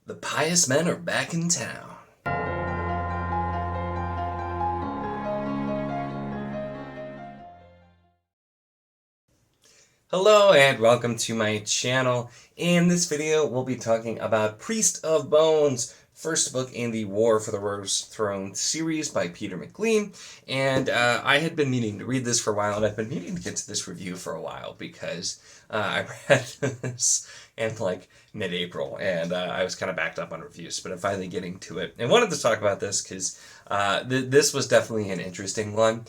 The pious men are back in town. Hello and welcome to my channel. In this video, we'll be talking about Priest of Bones, first book in the War for the Rose Throne series by Peter McLean. And I had been meaning to read this for a while, and I've been meaning to get to this review for a while because I read this in like mid-April, and I was kind of backed up on reviews, but I'm finally getting to it. And wanted to talk about this because this was definitely an interesting one.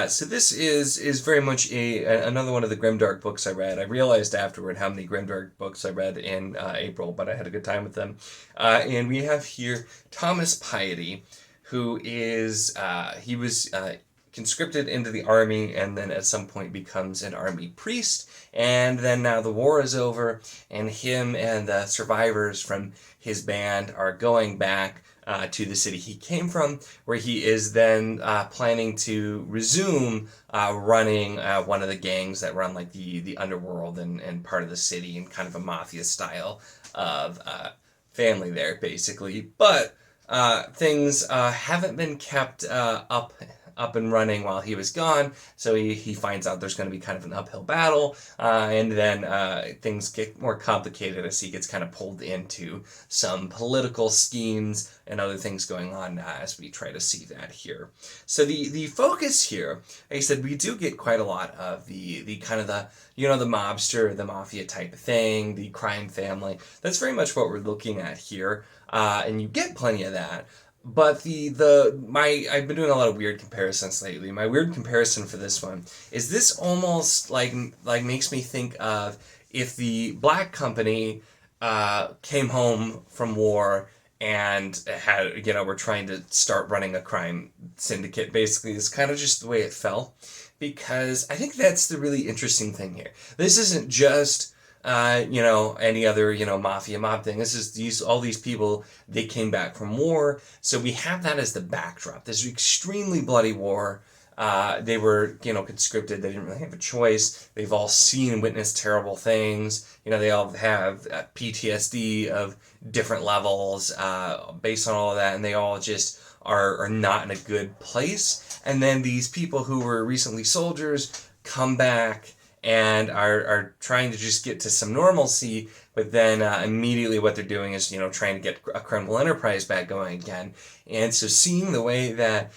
So this is very much another one of the grimdark books I read. I realized afterward how many grimdark books I read in April, but I had a good time with them. And we have here Thomas Piety, who is, he was conscripted into the army and then at some point becomes an army priest. And then now the war is over, and him and the survivors from his band are going back to the city he came from, where he is then planning to resume running one of the gangs that run like the underworld and part of the city, and kind of a mafia style of family there, basically. But things haven't been kept up and running while he was gone, so he finds out there's going to be kind of an uphill battle, and then things get more complicated as he gets kind of pulled into some political schemes and other things going on as we try to see that here. So the focus here, like I said, we do get quite a lot of the kind of the mobster, the mafia type of thing, the crime family. That's very much what we're looking at here, and you get plenty of that. But I've been doing a lot of weird comparisons lately. My weird comparison for this one is this almost like makes me think of if the Black Company came home from war and had, were trying to start running a crime syndicate. Basically, it's kind of just the way it felt, because I think that's the really interesting thing here. This isn't just any other, mafia mob thing. This is all these people, they came back from war. So we have that as the backdrop. This extremely bloody war. They were, conscripted. They didn't really have a choice. They've all seen and witnessed terrible things. They all have PTSD of different levels based on all of that. And they all just are not in a good place. And then these people who were recently soldiers come back and are trying to just get to some normalcy, but then immediately what they're doing is, trying to get a criminal enterprise back going again. And so seeing the way that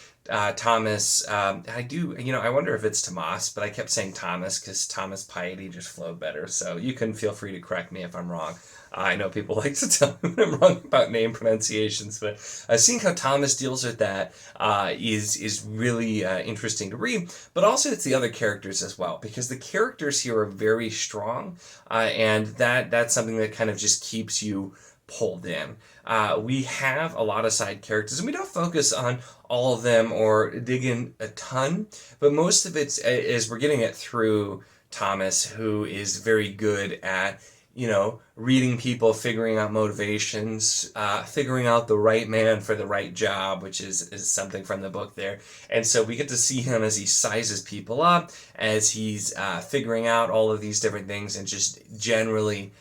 Thomas, I wonder if it's Tomas, but I kept saying Thomas because Thomas Piety just flowed better. So you can feel free to correct me if I'm wrong. I know people like to tell me when I'm wrong about name pronunciations, but seeing how Thomas deals with that is really interesting to read. But also it's the other characters as well, because the characters here are very strong, and that's something that kind of just keeps you pulled in. We have a lot of side characters, and we don't focus on all of them or dig in a ton, but most of it is we're getting it through Thomas, who is very good at reading people, figuring out motivations, figuring out the right man for the right job, which is something from the book there. And so we get to see him as he sizes people up, as he's figuring out all of these different things, and just generally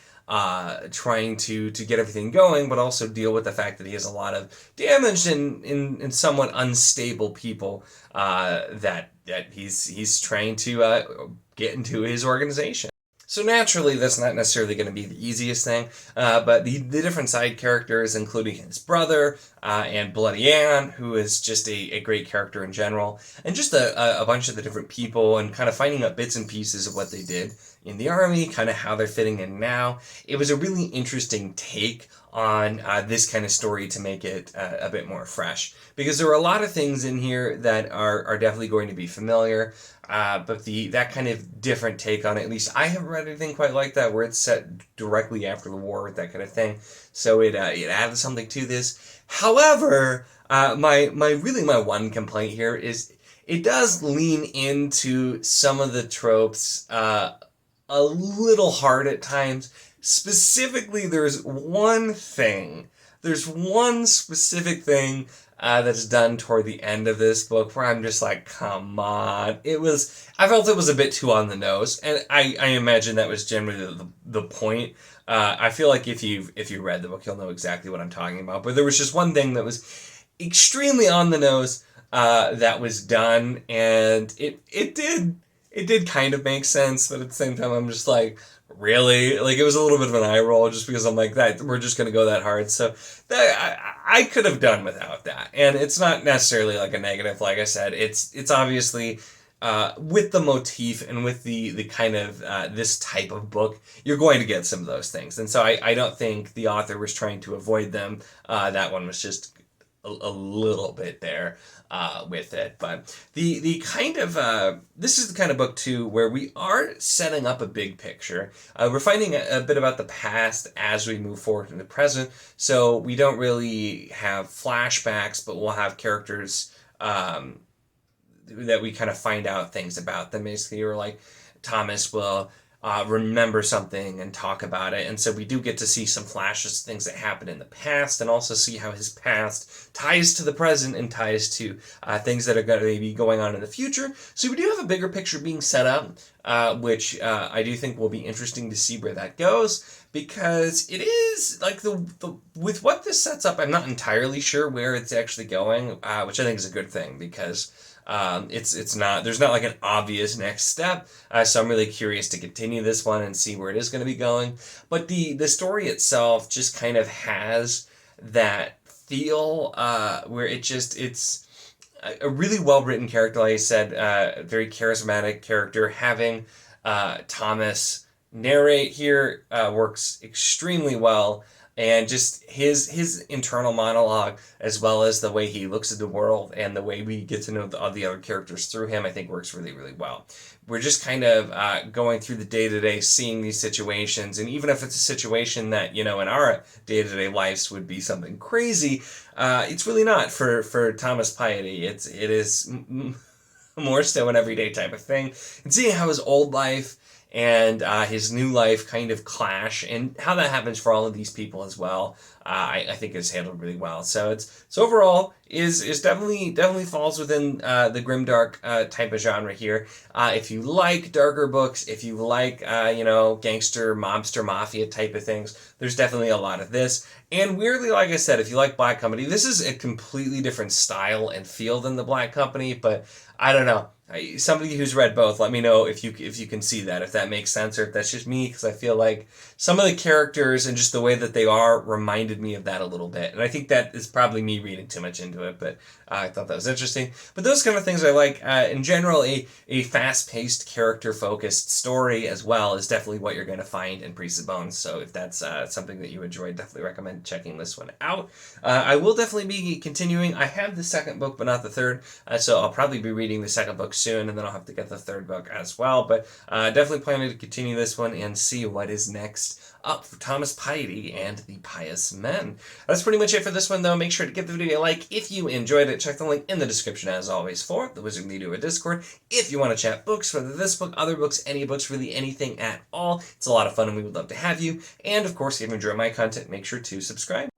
trying to get everything going, but also deal with the fact that he has a lot of damaged and somewhat unstable people that he's trying to get into his organization. So naturally, that's not necessarily going to be the easiest thing, but the different side characters, including his brother and Bloody Ann, who is just a great character in general, and just a bunch of the different people, and kind of finding out bits and pieces of what they did in the army, kind of how they're fitting in now. It was a really interesting take on this kind of story to make it a bit more fresh, because there are a lot of things in here that are definitely going to be familiar, but that kind of different take on it, at least I haven't read anything quite like that, where it's set directly after the war, that kind of thing. So it added something to this. However, my one complaint here is it does lean into some of the tropes a little hard at times. Specifically, there's one specific thing that's done toward the end of this book where I'm just like, come on. I felt it was a bit too on the nose, and I imagine that was generally the point. I feel like if you read the book, you'll know exactly what I'm talking about. But there was just one thing that was extremely on the nose that was done, and it did kind of make sense, but at the same time, I'm just like, really? Like, it was a little bit of an eye roll just because I'm like, that we're just going to go that hard. So I could have done without that. And it's not necessarily like a negative. Like I said, it's obviously with the motif and with the kind of this type of book, you're going to get some of those things. And so I don't think the author was trying to avoid them. That one was just a little bit there with it. But the kind of this is the kind of book too where we are setting up a big picture. We're finding a bit about the past as we move forward in the present, so we don't really have flashbacks, but we'll have characters that we kind of find out things about them, basically, or like Thomas will remember something and talk about it. And so we do get to see some flashes of things that happened in the past, and also see how his past ties to the present and ties to things that are going to be going on in the future. So we do have a bigger picture being set up, which I do think will be interesting to see where that goes, because it is like the with what this sets up, I'm not entirely sure where it's actually going, which I think is a good thing, because it's not, there's not like an obvious next step, so I'm really curious to continue this one and see where it is going to be going. But the story itself just kind of has that feel where it's a really well written character, like I said, very charismatic character. Having Thomas narrate here works extremely well. And just his internal monologue, as well as the way he looks at the world and the way we get to know the other characters through him, I think works really, really well. We're just kind of going through the day-to-day, seeing these situations, and even if it's a situation that, in our day-to-day lives would be something crazy, it's really not for Thomas Piety. It is more so an everyday type of thing. And seeing how his old life and his new life kind of clash, and how that happens for all of these people as well, I think is handled really well. So overall is definitely falls within the grimdark type of genre here. If you like darker books, if you like gangster, mobster, mafia type of things, there's definitely a lot of this. And weirdly, like I said, if you like Black Company, this is a completely different style and feel than the Black Company, but I don't know. Somebody who's read both, let me know if you can see that, if that makes sense, or if that's just me, because I feel like some of the characters and just the way that they are reminded me of that a little bit. And I think that is probably me reading too much into it, but I thought that was interesting. But those kind of things I like. In general, a fast-paced, character-focused story as well is definitely what you're going to find in Priest of Bones. So if that's something that you enjoyed, definitely recommend checking this one out. I will definitely be continuing. I have the second book, but not the third, so I'll probably be reading the second book soon, and then I'll have to get the third book as well. But definitely planning to continue this one and see what is next up for Thomas Piety and the Pious Men. That's pretty much it for this one, though. Make sure to give the video a like if you enjoyed it. Check the link in the description, as always, for the Wizard Leader Discord. If you want to chat books, whether this book, other books, any books, really anything at all, it's a lot of fun, and we would love to have you. And, of course, if you enjoy my content, make sure to subscribe.